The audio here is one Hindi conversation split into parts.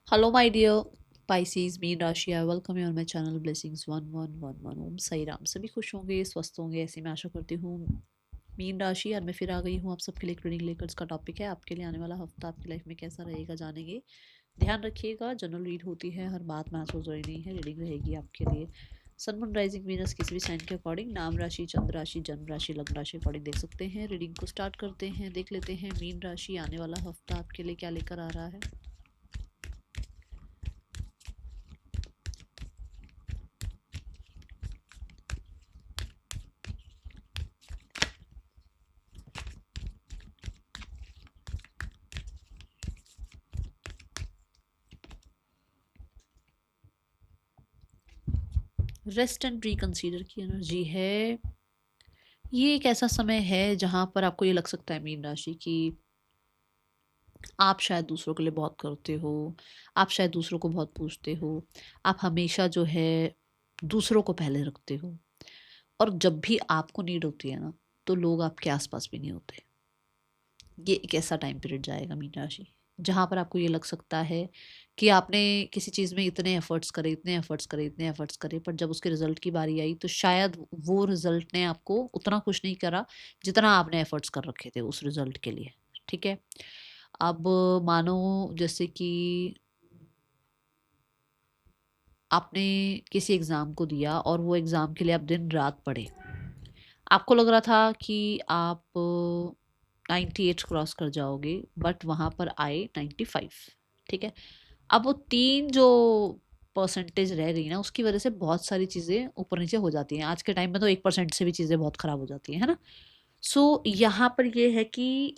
Hello, my dear Pisces, मीन राशि। I welcome you on my channel blessings 1111। Om Sai Ram. सभी खुश होंगे, स्वस्थ होंगे, ऐसी मैं आशा करती हूँ। मीन राशि, और मैं फिर आ गई हूँ आप सबके लिए एक रीडिंग लेकर। इसका टॉपिक है आपके लिए आने वाला हफ्ता आपकी लाइफ में कैसा रहेगा, जानेंगे। ध्यान रखिएगा, जनरल रीड होती है, हर बात मैच हो रही नहीं है। रीडिंग रहेगी आपके लिए सन मून राइजिंग वीनस किसी भी साइन के अकॉर्डिंग, नाम राशि, चंद्र राशि, जन्म राशि, लग्न राशि अकॉर्डिंग देख सकते हैं। रीडिंग को स्टार्ट करते हैं, देख लेते हैं मीन राशि आने वाला हफ्ता आपके लिए क्या लेकर आ रहा है। रेस्ट एंड रिकंसीडर की एनर्जी है। ये एक ऐसा समय है जहां पर आपको ये लग सकता है मीन राशि की आप शायद दूसरों के लिए बहुत करते हो, आप शायद दूसरों को बहुत पूछते हो, आप हमेशा जो है दूसरों को पहले रखते हो। और जब भी आपको नीड होती है ना, तो लोग आपके आसपास भी नहीं होते। ये एक ऐसा टाइम पीरियड जाएगा मीन राशि जहां पर आपको ये लग सकता है कि आपने किसी चीज़ में इतने एफर्ट्स करे, इतने एफर्ट्स करे, इतने एफर्ट्स करे, पर जब उसके रिजल्ट की बारी आई तो शायद वो रिजल्ट ने आपको उतना खुश नहीं करा जितना आपने एफर्ट्स कर रखे थे उस रिजल्ट के लिए। ठीक है। अब मानो जैसे कि आपने किसी एग्ज़ाम को दिया और वो एग्ज़ाम के लिए आप दिन रात पढ़े। आपको लग रहा था कि आप 98 क्रॉस कर जाओगे, बट वहाँ पर आए 95। ठीक है। अब वो तीन जो परसेंटेज रह गई ना, उसकी वजह से बहुत सारी चीज़ें ऊपर नीचे हो जाती हैं। आज के टाइम में तो 1% से भी चीज़ें बहुत ख़राब हो जाती हैं, है ना। सो यहाँ पर ये है कि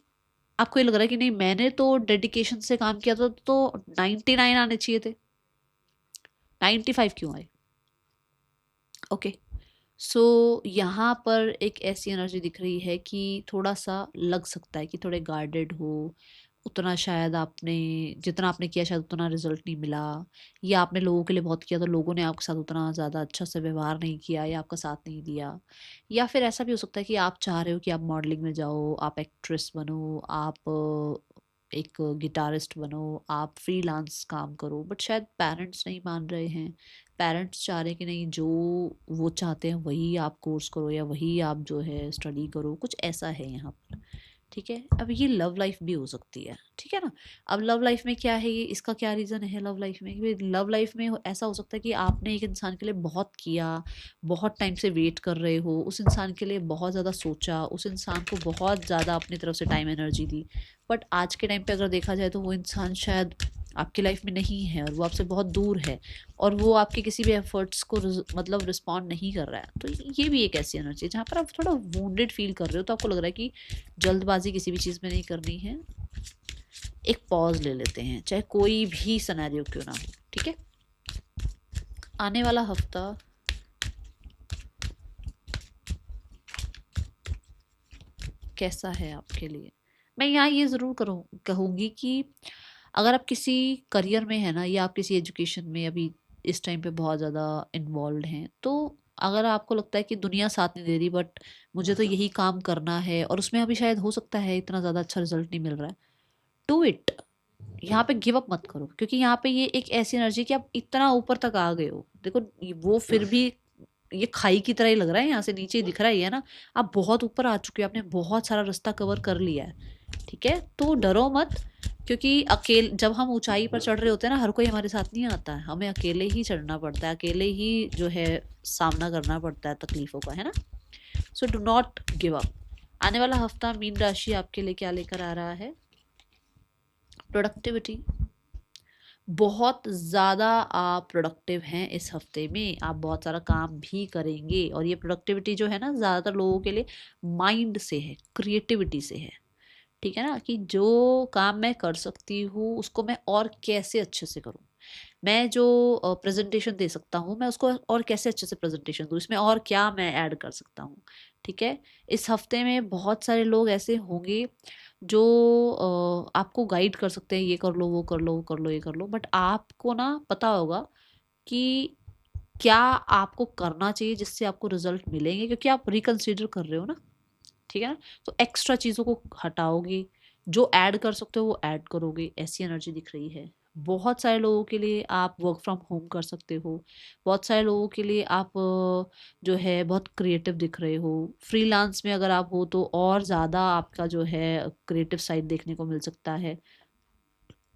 आपको ये लग रहा है कि नहीं, मैंने तो डेडिकेशन से काम किया था तो 99 आने चाहिए थे, 95 क्यों आए। ओके। सो यहाँ पर एक ऐसी एनर्जी दिख रही है कि थोड़ा सा लग सकता है कि थोड़े गार्डेड हो। उतना शायद आपने जितना आपने किया शायद उतना रिजल्ट नहीं मिला, या आपने लोगों के लिए बहुत किया तो लोगों ने आपके साथ उतना ज़्यादा अच्छा से व्यवहार नहीं किया या आपका साथ नहीं दिया। या फिर ऐसा भी हो सकता है कि आप चाह रहे हो कि आप मॉडलिंग में जाओ, आप एक्ट्रेस बनो, आप एक गिटारिस्ट बनो, आप फ्रीलांस काम करो, बट शायद पेरेंट्स नहीं मान रहे हैं। पेरेंट्स चाह रहे हैं कि नहीं, जो वो चाहते हैं वही आप कोर्स करो या वही आप जो है स्टडी करो, कुछ ऐसा है यहाँ पर। ठीक है। अब ये लव लाइफ भी हो सकती है, ठीक है ना। अब लव लाइफ में क्या है, ये इसका क्या रीज़न है लव लाइफ में, लव लाइफ में ऐसा हो सकता है कि आपने एक इंसान के लिए बहुत किया, बहुत टाइम से वेट कर रहे हो, उस इंसान के लिए बहुत ज़्यादा सोचा, उस इंसान को बहुत ज़्यादा अपनी तरफ से टाइम एनर्जी दी, बट आज के टाइम पे अगर देखा जाए तो वो इंसान शायद आपकी लाइफ में नहीं है और वो आपसे बहुत दूर है, और वो आपके किसी भी एफर्ट्स को मतलब रिस्पॉन्ड नहीं कर रहा है। तो ये भी एक ऐसी एनर्जी है जहाँ पर आप थोड़ा वुंडेड फील कर रहे हो, तो आपको लग रहा है कि जल्दबाजी किसी भी चीज़ में नहीं करनी है। एक पॉज ले लेते हैं, चाहे कोई भी सिनेरियो क्यों ना हो। ठीक है। आने वाला हफ्ता कैसा है आपके लिए। मैं यहाँ ये ज़रूर कहूँगी कि अगर आप किसी करियर में है ना, या आप किसी एजुकेशन में अभी इस टाइम पे बहुत ज़्यादा इन्वॉल्व हैं, तो अगर आपको लगता है कि दुनिया साथ नहीं दे रही, बट मुझे तो यही काम करना है और उसमें अभी शायद हो सकता है इतना ज़्यादा अच्छा रिजल्ट नहीं मिल रहा है, डू इट। यहाँ पे गिव अप मत करो, क्योंकि यहाँ पे ये एक ऐसी एनर्जी कि आप इतना ऊपर तक आ गए हो। देखो, वो फिर भी ये खाई की तरह ही लग रहा है, यहाँ से नीचे ही दिख रहा है ना। आप बहुत ऊपर आ चुके हो, आपने बहुत सारा रास्ता कवर कर लिया है। ठीक है, तो डरो मत, क्योंकि अकेले जब हम ऊंचाई पर चढ़ रहे होते हैं ना, हर कोई हमारे साथ नहीं आता है, हमें अकेले ही चढ़ना पड़ता है, अकेले ही जो है सामना करना पड़ता है तकलीफों का, है ना। So do not give up. आने वाला हफ्ता मीन राशि आपके लिए क्या लेकर आ रहा है। प्रोडक्टिविटी, बहुत ज़्यादा आप प्रोडक्टिव हैं इस हफ्ते में, आप बहुत सारा काम भी करेंगे, और ये प्रोडक्टिविटी जो है ना, ज़्यादातर लोगों के लिए माइंड से है, क्रिएटिविटी से है। ठीक है ना, कि जो काम मैं कर सकती हूँ उसको मैं और कैसे अच्छे से करूँ, मैं जो प्रेजेंटेशन दे सकता हूँ मैं उसको और कैसे अच्छे से प्रेजेंटेशन दूँ, इसमें और क्या मैं ऐड कर सकता हूँ। ठीक है। इस हफ्ते में बहुत सारे लोग ऐसे होंगे जो आपको गाइड कर सकते हैं, ये कर लो, वो कर लो, वो कर लो, ये कर लो, बट आपको ना पता होगा कि क्या आपको करना चाहिए जिससे आपको रिजल्ट मिलेंगे, क्योंकि आप रिकंसिडर कर रहे हो ना। ठीक है ना। तो एक्स्ट्रा चीज़ों को हटाओगे, जो ऐड कर सकते हो वो ऐड करोगे, ऐसी एनर्जी दिख रही है। बहुत सारे लोगों के लिए आप वर्क फ्रॉम होम कर सकते हो, बहुत सारे लोगों के लिए आप जो है बहुत क्रिएटिव दिख रहे हो। फ्रीलांस में अगर आप हो तो और ज़्यादा आपका जो है क्रिएटिव साइड देखने को मिल सकता है।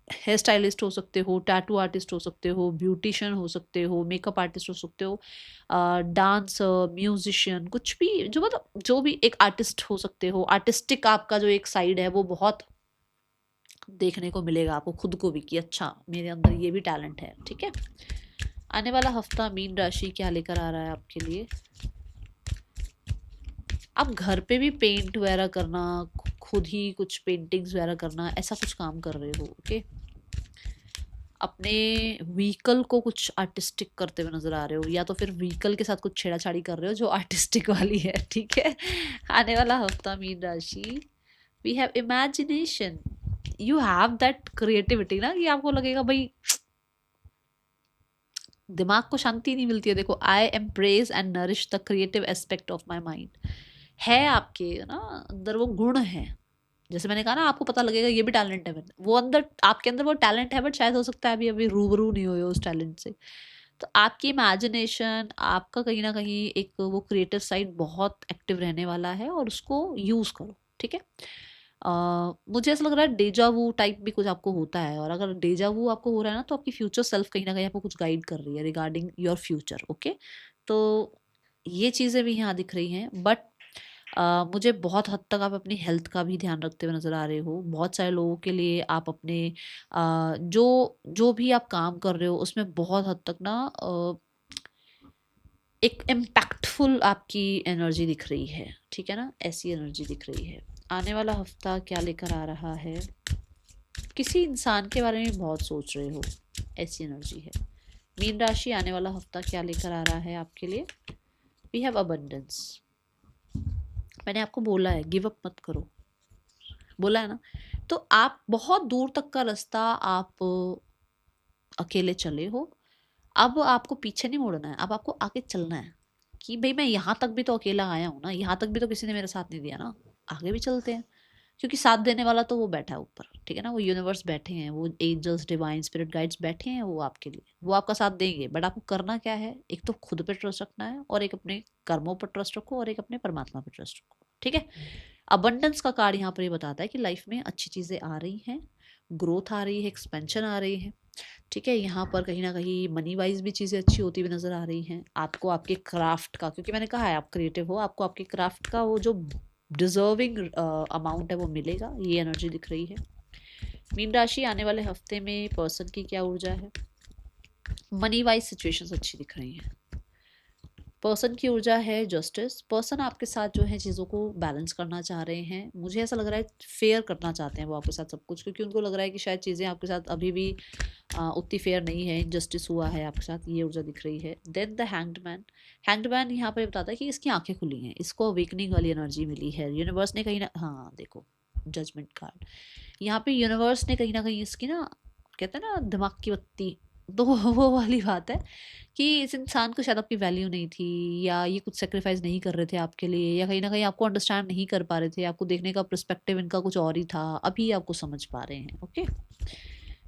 हेयर स्टाइलिस्ट हो सकते हो, टैटू आर्टिस्ट हो सकते हो, ब्यूटिशियन हो सकते हो, मेकअप आर्टिस्ट हो सकते हो, डांसर, म्यूजिशियन, कुछ भी जो मतलब जो भी एक आर्टिस्ट हो सकते हो। आर्टिस्टिक आपका जो एक साइड है वो बहुत देखने को मिलेगा आपको खुद को भी कि अच्छा मेरे अंदर ये भी टैलेंट है। ठीक है, आने वाला हफ्ता मीन राशि क्या लेकर आ रहा है आपके लिए। आप घर पे भी पेंट वगैरह करना, खुद ही कुछ पेंटिंग्स वगैरह करना, ऐसा कुछ काम कर रहे हो। ओके, अपने व्हीकल को कुछ आर्टिस्टिक करते हुए नजर आ रहे हो, या तो फिर व्हीकल के साथ कुछ छेड़ाछाड़ी कर रहे हो जो आर्टिस्टिक वाली है। ठीक है, आने वाला हफ्ता मीन राशि, we have imagination, you have that creativity ना कि आपको लगेगा भाई दिमाग को शांति नहीं मिलती है। देखो, I embrace and nourish the creative aspect of my mind, है आपके ना अंदर वो गुण है। जैसे मैंने कहा ना, आपको पता लगेगा ये भी टैलेंट है, वो अंदर आपके अंदर वो टैलेंट है, बट शायद हो सकता है अभी अभी रूबरू नहीं हुए हो उस टैलेंट से। तो आपकी इमेजिनेशन, आपका कहीं ना कहीं एक वो क्रिएटिव साइड बहुत एक्टिव रहने वाला है, और उसको यूज करो। ठीक है, मुझे ऐसा लग रहा है डेजा वू टाइप भी कुछ आपको होता है, और अगर डेजा वू आपको हो रहा है ना, तो आपकी फ्यूचर सेल्फ कहीं ना कहीं आपको कुछ गाइड कर रही है रिगार्डिंग योर फ्यूचर। ओके, तो ये चीज़ें भी यहाँ दिख रही हैं, बट मुझे बहुत हद तक आप अपनी हेल्थ का भी ध्यान रखते हुए नज़र आ रहे हो। बहुत सारे लोगों के लिए आप अपने जो जो भी आप काम कर रहे हो उसमें बहुत हद तक ना एक इम्पैक्टफुल आपकी एनर्जी दिख रही है। ठीक है ना, ऐसी एनर्जी दिख रही है। आने वाला हफ्ता क्या लेकर आ रहा है, किसी इंसान के बारे में बहुत सोच रहे हो, ऐसी एनर्जी है। मीन राशि, आने वाला हफ्ता क्या लेकर आ रहा है आपके लिए। वी हैव अबंडेंस, मैंने आपको बोला है गिव अप मत करो, बोला है ना। तो आप बहुत दूर तक का रास्ता आप अकेले चले हो, अब आपको पीछे नहीं मुड़ना है, अब आपको आगे चलना है कि भाई मैं यहाँ तक भी तो अकेला आया हूँ ना, यहाँ तक भी तो किसी ने मेरा साथ नहीं दिया ना, आगे भी चलते हैं। क्योंकि साथ देने वाला तो वो बैठा है ऊपर। ठीक है ना, वो यूनिवर्स बैठे हैं, वो एंजल्स, डिवाइन स्पिरिट गाइड्स बैठे हैं, वो आपके लिए, वो आपका साथ देंगे। बट आपको करना क्या है, एक तो खुद पे ट्रस्ट रखना है, और एक अपने कर्मों पर ट्रस्ट रखो, और एक अपने परमात्मा पर ट्रस्ट रखो। ठीक है, अबंडेंस का कार्ड यहाँ पर ये बताता है कि लाइफ में अच्छी चीज़ें आ रही हैं, ग्रोथ आ रही है, एक्सपेंशन आ रही है। ठीक है, यहाँ पर कहीं ना कहीं मनी वाइज भी चीज़ें अच्छी होती हुई नज़र आ रही हैं। आपको आपके क्राफ्ट का, क्योंकि मैंने कहा है आप क्रिएटिव हो, आपको आपके क्राफ्ट का वो जो डिजर्विंग अमाउंट है वो मिलेगा, ये एनर्जी दिख रही है। मीन राशि, आने वाले हफ्ते में पर्सन की क्या ऊर्जा है। मनी वाइज सिचुएशंस अच्छी दिख रही हैं। पर्सन की ऊर्जा है जस्टिस, पर्सन आपके साथ जो है चीज़ों को बैलेंस करना चाह रहे हैं। मुझे ऐसा लग रहा है फेयर करना चाहते हैं वो आपके साथ सब कुछ, क्योंकि उनको लग रहा है कि शायद चीज़ें आपके साथ अभी भी उतनी फेयर नहीं है, इनजस्टिस हुआ है आपके साथ, ये ऊर्जा दिख रही है। Then the hanged man, hanged man यहाँ पर बताता है कि इसकी आंखें खुली हैं, इसको अवेकनिंग वाली एनर्जी मिली है। यूनिवर्स ने कहीं ना, हाँ देखो जजमेंट कार्ड, यहाँ पे यूनिवर्स ने कहीं ना कहीं इसकी ना, कहते हैं ना दिमाग की बत्ती, तो वो वाली बात है कि इस इंसान को शायद आपकी वैल्यू नहीं थी, या ये कुछ सेक्रीफाइस नहीं कर रहे थे आपके लिए, या कहीं ना कहीं आपको अंडरस्टैंड नहीं कर पा रहे थे, आपको देखने का पर्सपेक्टिव इनका कुछ और ही था, अभी आपको समझ पा रहे हैं। ओके,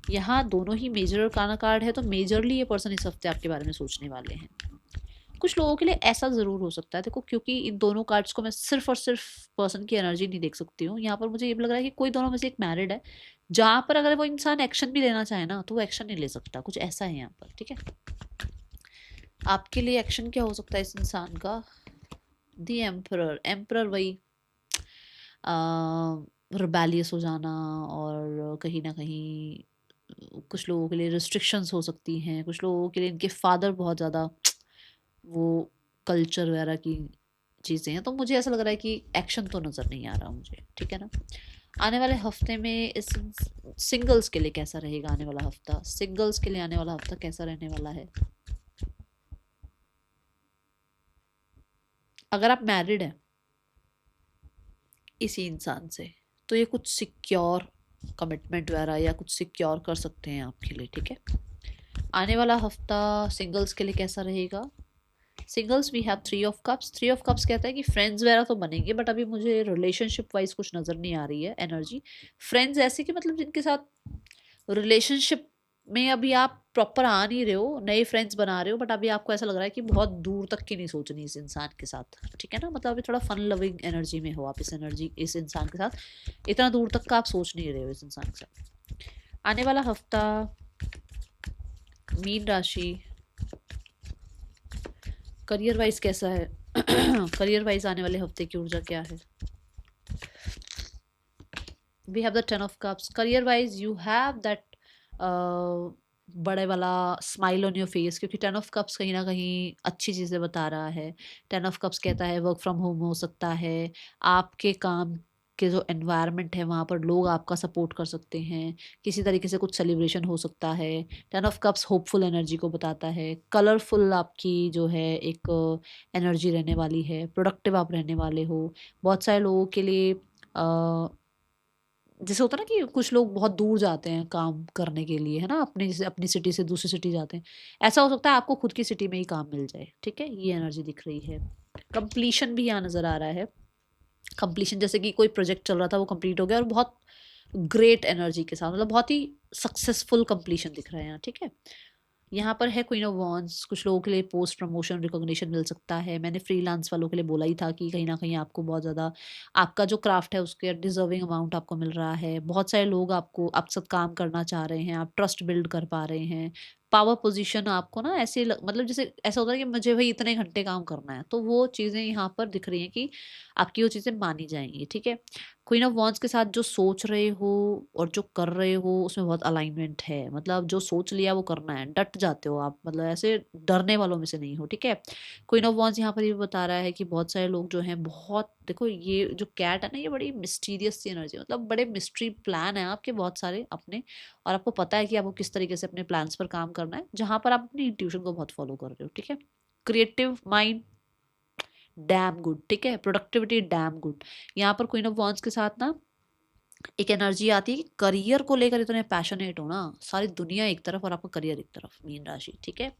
यहाँ दोनों ही मेजर और काना कार्ड है, तो मेजरली ये पर्सन इस हफ्ते आपके बारे में सोचने वाले हैं। कुछ लोगों के लिए ऐसा ज़रूर हो सकता है, देखो क्योंकि इन दोनों कार्ड्स को मैं सिर्फ और सिर्फ पर्सन की एनर्जी नहीं देख सकती हूँ, यहाँ पर मुझे ये भी लग रहा है कि कोई दोनों में से एक मैरिड है, जहाँ पर अगर वो इंसान एक्शन भी लेना चाहे ना तो वो एक्शन नहीं ले सकता, कुछ ऐसा है यहाँ पर। ठीक है, आपके लिए एक्शन क्या हो सकता है इस इंसान का। दी एम्परर, एम्परर वही रिबेलियस हो जाना, और कहीं ना कहीं कुछ लोगों के लिए रिस्ट्रिक्शंस हो सकती हैं, कुछ लोगों के लिए इनके फादर बहुत ज़्यादा वो कल्चर वगैरह की चीज़ें हैं। तो मुझे ऐसा लग रहा है कि एक्शन तो नज़र नहीं आ रहा मुझे। ठीक है ना, आने वाले हफ्ते में इस सिंगल्स के लिए कैसा रहेगा आने वाला हफ्ता, सिंगल्स के लिए आने वाला हफ्ता कैसा रहने वाला है। अगर आप मैरिड हैं इसी इंसान से, तो ये कुछ सिक्योर कमिटमेंट वगैरह या कुछ सिक्योर कर सकते हैं आपके लिए। ठीक है, आने वाला हफ्ता सिंगल्स के लिए कैसा रहेगा। Singles, we have three of cups, three of cups कहता है कि फ्रेंड्स वगैरह तो बनेंगे, बट अभी मुझे रिलेशनशिप वाइज कुछ नज़र नहीं आ रही है एनर्जी। फ्रेंड्स ऐसे कि मतलब जिनके साथ रिलेशनशिप में अभी आप प्रॉपर आ नहीं रहे हो, नए फ्रेंड्स बना रहे हो, बट अभी आपको ऐसा लग रहा है कि बहुत दूर तक की नहीं सोचनी इस इंसान के साथ, ठीक है ना। मतलब अभी थोड़ा फन लविंग एनर्जी में हो आप इस इंसान के साथ, इतना दूर तक का आप सोच नहीं रहे हो इस इंसान के साथ। आने वाला हफ्ता मीन राशि, करियर वाइज कैसा है? करियर वाइज आने वाले हफ्ते की ऊर्जा क्या है? We have the 10 of Cups। Career wise you have that बड़े वाला स्माइल ऑन योर फेस, क्योंकि 10 of Cups कहीं ना कहीं अच्छी चीज़ें बता रहा है। 10 of Cups कहता है वर्क फ्रॉम होम हो सकता है, आपके काम के जो एनवायरनमेंट है वहाँ पर लोग आपका सपोर्ट कर सकते हैं, किसी तरीके से कुछ सेलिब्रेशन हो सकता है। 10 of Cups होपफुल एनर्जी को बताता है, कलरफुल आपकी जो है एक एनर्जी रहने वाली है, प्रोडक्टिव आप रहने वाले हो। बहुत सारे लोगों के लिए जैसे होता है ना कि कुछ लोग बहुत दूर जाते हैं काम करने के लिए, है ना, अपने जैसे अपनी सिटी से दूसरी सिटी जाते हैं, ऐसा हो सकता है आपको खुद की सिटी में ही काम मिल जाए, ठीक है, ये एनर्जी दिख रही है। कंप्लीशन भी यहाँ नज़र आ रहा है, कंप्लीशन जैसे कि कोई प्रोजेक्ट चल रहा था वो कंप्लीट हो गया और बहुत ग्रेट एनर्जी के साथ, मतलब बहुत ही सक्सेसफुल कंप्लीशन दिख रहा है यहाँ, ठीक है। यहाँ पर है क्वीन ऑफ वॉन्ड्स, कुछ लोगों के लिए पोस्ट प्रमोशन रिकॉग्निशन मिल सकता है। मैंने फ्रीलांस वालों के लिए बोला ही था कि कहीं ना कहीं आपको बहुत ज़्यादा आपका जो क्राफ्ट है उसके डिजर्विंग अमाउंट आपको मिल रहा है। बहुत सारे लोग आपको आप साथ काम करना चाह रहे हैं, आप ट्रस्ट बिल्ड कर पा रहे हैं। पावर पोजीशन आपको ना ऐसे मतलब जैसे ऐसा होता है कि मुझे भाई इतने घंटे काम करना है, तो वो चीज़ें यहाँ पर दिख रही हैं कि आपकी वो चीज़ें मानी जाएंगी, ठीक है। क्वीन ऑफ वॉन्ड्स के साथ जो सोच रहे हो और जो कर रहे हो उसमें बहुत अलाइनमेंट है, मतलब जो सोच लिया वो करना है, डट जाते हो आप, मतलब ऐसे डरने वालों में से नहीं हो, ठीक है। क्वीन ऑफ वॉन्ड्स यहाँ पर ये बता रहा है कि बहुत सारे लोग जो हैं बहुत, देखो ये जो कैट है ना ये बड़ी मिस्टीरियस सी एनर्जी, मतलब बड़े मिस्ट्री प्लान है आपके बहुत सारे अपने, और आपको पता है कि आपको किस तरीके से अपने प्लान्स पर काम करना है, जहां पर आप अपनी इंट्यूशन को बहुत फॉलो कर रहे हो, ठीक है। क्रिएटिव माइंड डैम गुड, ठीक है, प्रोडक्टिविटी डैम गुड। यहाँ पर क्वीन ऑफ वॉन्ड्स के साथ ना एक एनर्जी आती है कि करियर को लेकर इतने पैशनेट हो ना, सारी दुनिया एक तरफ और आपका करियर एक तरफ, मीन राशि, ठीक है।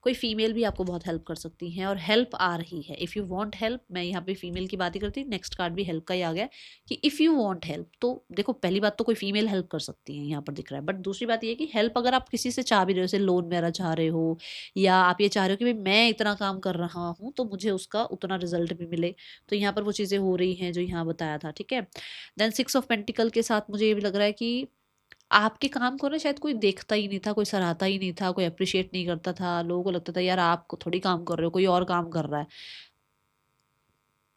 कोई फीमेल भी आपको बहुत हेल्प कर सकती हैं और हेल्प आ रही है। इफ़ यू वांट हेल्प, मैं यहाँ पे फीमेल की बात ही करती, नेक्स्ट कार्ड भी हेल्प का ही आ गया कि इफ़ यू वांट हेल्प, तो देखो पहली बात तो कोई फीमेल हेल्प कर सकती है यहाँ पर दिख रहा है, बट दूसरी बात ये कि हेल्प अगर आप किसी से चाह भी रहे हो, जैसे लोन वगैरह चाह रहे हो, या आप ये चाह रहे हो कि भाई मैं इतना काम कर रहा हूँ तो मुझे उसका उतना रिजल्ट भी मिले, तो यहाँ पर वो चीज़ें हो रही हैं जो यहाँ बताया था, ठीक है। देन 6 ऑफ पेंटिकल के साथ मुझे ये भी लग रहा है कि आपके काम को ना शायद कोई देखता ही नहीं था, कोई सराहता ही नहीं था, कोई अप्रिशिएट नहीं करता था, लोगों को लगता था यार आप थोड़ी काम कर रहे हो, कोई और काम कर रहा है।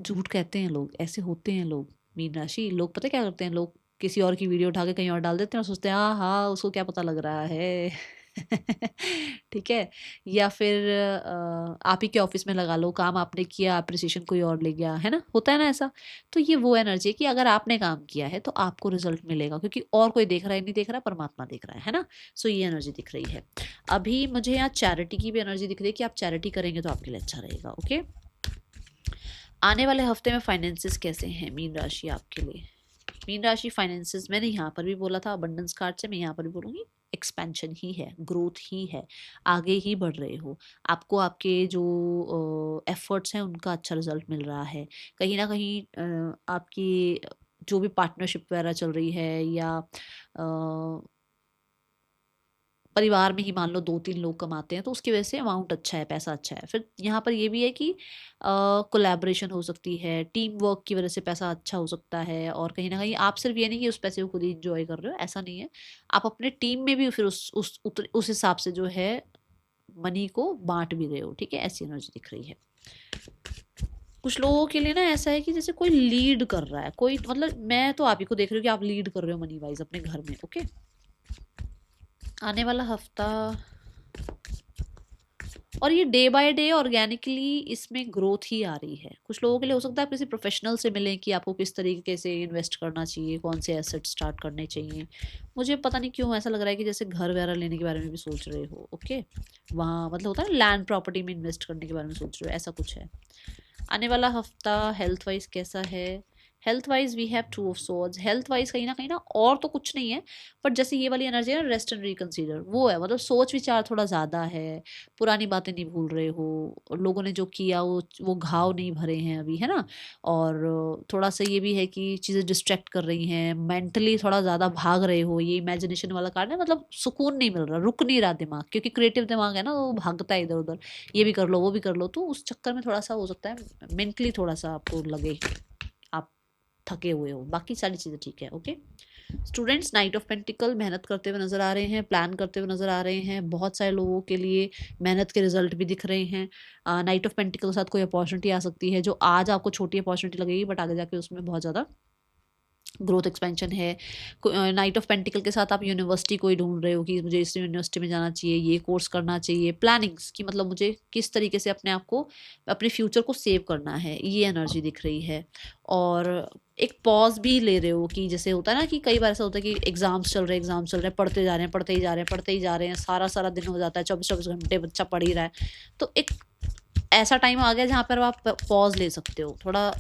झूठ कहते हैं लोग, ऐसे होते हैं लोग, मीन राशि लोग पता है क्या करते हैं, लोग किसी और की वीडियो उठा के कहीं और डाल देते हैं और सोचते हैं हाँ हाँ उसको क्या पता लग रहा है। ठीक है। या फिर आप ही के ऑफिस में लगा लो, काम आपने किया, अप्रिसिएशन कोई और ले गया, है ना, होता है ना ऐसा। तो ये वो एनर्जी है कि अगर आपने काम किया है तो आपको रिजल्ट मिलेगा, क्योंकि और कोई देख रहा है नहीं देख रहा, परमात्मा देख रहा है ना। सो ये एनर्जी दिख रही है। अभी मुझे यहाँ चैरिटी की भी एनर्जी दिख रही है कि आप चैरिटी करेंगे तो आपके लिए अच्छा रहेगा, ओके। आने वाले हफ्ते में फाइनेंसेस कैसे हैं मीन राशि आपके लिए? मीन राशि फाइनेंसेस मैंने यहाँ पर भी बोला था अबंडेंस कार्ड से, मैं यहाँ पर भी बोलूँगी एक्सपेंशन ही है, ग्रोथ ही है, आगे ही बढ़ रहे हो। आपको आपके जो एफर्ट्स हैं उनका अच्छा रिजल्ट मिल रहा है। कहीं ना कहीं आपकी जो भी पार्टनरशिप वगैरह चल रही है, या परिवार में ही मान लो 2-3 लोग कमाते हैं तो उसकी वजह से अमाउंट अच्छा है, पैसा अच्छा है। फिर यहाँ पर ये भी है कि कोलैबोरेशन हो सकती है, टीम वर्क की वजह से पैसा अच्छा हो सकता है, और कहीं ना कहीं आप सिर्फ ये नहीं कि उस पैसे को खुद ही इंजॉय कर रहे हो, ऐसा नहीं है, आप अपने टीम में भी फिर उस हिसाब से जो है मनी को बांट भी रहे हो, ठीक है, ऐसी एनर्जी दिख रही है। कुछ लोगों के लिए ना ऐसा है कि जैसे कोई लीड कर रहा है, कोई मतलब मैं तो आप ही को देख रही हूँ कि आप लीड कर रहे हो मनी वाइज अपने घर में, ओके। आने वाला हफ्ता, और ये डे बाय डे ऑर्गेनिकली इसमें ग्रोथ ही आ रही है। कुछ लोगों के लिए हो सकता है आप किसी प्रोफेशनल से मिलें कि आपको किस तरीके से इन्वेस्ट करना चाहिए, कौन से एसेट स्टार्ट करने चाहिए। मुझे पता नहीं क्यों ऐसा लग रहा है कि जैसे घर वगैरह लेने के बारे में भी सोच रहे हो, ओके, वहाँ मतलब होता है ना लैंड प्रॉपर्टी में इन्वेस्ट करने के बारे में सोच रहे हो, ऐसा कुछ है। आने वाला हफ्ता हेल्थ वाइज कैसा है? Health wise we have two of swords. Health wise कहीं ना और तो कुछ नहीं है, बट जैसे ये वाली एनर्जी है ना, रेस्ट एंड रिकंसीडर, वो है। मतलब सोच विचार थोड़ा ज़्यादा है, पुरानी बातें नहीं भूल रहे हो, लोगों ने जो किया वो घाव नहीं भरे हैं अभी, है ना। और थोड़ा सा ये भी है कि चीज़ें डिस्ट्रैक्ट कर रही हैं, मेंटली थोड़ा ज़्यादा भाग रहे हो, ये इमेजिनेशन वाला कारण है। मतलब सुकून नहीं मिल रहा, रुक नहीं रहा दिमाग, क्योंकि क्रिएटिव दिमाग है ना, वो भागता है इधर उधर, ये भी कर लो वो भी कर लो, तो उस चक्कर में थोड़ा सा हो सकता है मेंटली थोड़ा सा आपको लगे आप थके हुए हो। बाकी सारी चीज़ें ठीक है। Okay students, night of pentacle मेहनत करते हुए नजर आ रहे हैं, प्लान करते हुए नजर आ रहे हैं, बहुत सारे लोगों के लिए मेहनत के रिजल्ट भी दिख रहे हैं। नाइट ऑफ पेंटिकल के साथ कोई अपॉर्चुनिटी आ सकती है जो आज आपको छोटी अपॉर्चुनिटी लगेगी, बट आगे जाके उसमें बहुत ज़्यादा ग्रोथ एक्सपेंशन है। नाइट ऑफ पेंटिकल के साथ आप यूनिवर्सिटी कोई ढूंढ रहे हो कि मुझे इस यूनिवर्सिटी में जाना चाहिए, ये कोर्स करना चाहिए, प्लानिंग्स की मतलब मुझे किस तरीके से अपने आप को, अपने फ्यूचर को सेव करना है, ये एनर्जी दिख रही है। और एक पॉज भी ले रहे हो कि जैसे होता है ना कि कई बार ऐसा होता है कि एग्जाम्स चल रहे हैं, पढ़ते जा रहे हैं, पढ़ते ही जा रहे हैं, पढ़ते ही जा रहे हैं, सारा सारा दिन हो जाता है, 24-24 घंटे बच्चा पढ़ ही रहा है। तो एक ऐसा टाइम आ गया जहाँ पर आप पॉज ले सकते हो, थोड़ा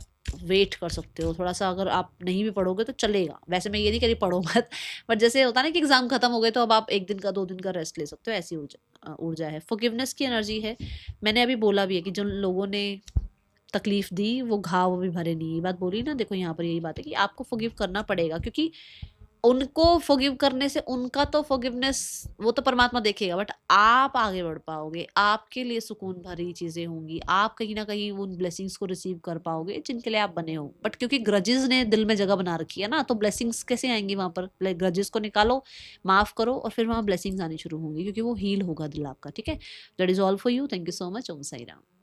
वेट कर सकते हो थोड़ा सा। अगर आप नहीं भी पढ़ोगे तो चलेगा, वैसे मैं ये नहीं कह रही पढ़ो मत, बट जैसे होता है ना कि एग्जाम खत्म हो गए तो अब आप 1 दिन का 2 दिन का रेस्ट ले सकते हो, ऐसी ऊर्जा है। फॉरगिवनेस की एनर्जी है। मैंने अभी बोला भी है कि जिन लोगों ने तकलीफ दी वो घाव भी भरे नहीं, ये बात बोली ना। देखो यहाँ पर यही बात है कि आपको फॉरगिव करना पड़ेगा, क्योंकि उनको फॉरगिव करने से उनका तो फॉरगिवनेस वो तो परमात्मा देखेगा, बट आप आगे बढ़ पाओगे, आपके लिए सुकून भरी चीजें होंगी, आप कहीं ना कहीं उन ब्लेसिंग्स को रिसीव कर पाओगे जिनके लिए आप बने हो। बट क्योंकि ग्रजेस ने दिल में जगह बना रखी है ना, तो ब्लेसिंग्स कैसे आएंगी वहां पर? ग्रजेस को निकालो, माफ करो, और फिर वहां ब्लेसिंग्स आनी शुरू होंगी, क्योंकि वो हील होगा दिल आपका। ठीक है, that is all for you. Thank you so much. Om Sai Ram.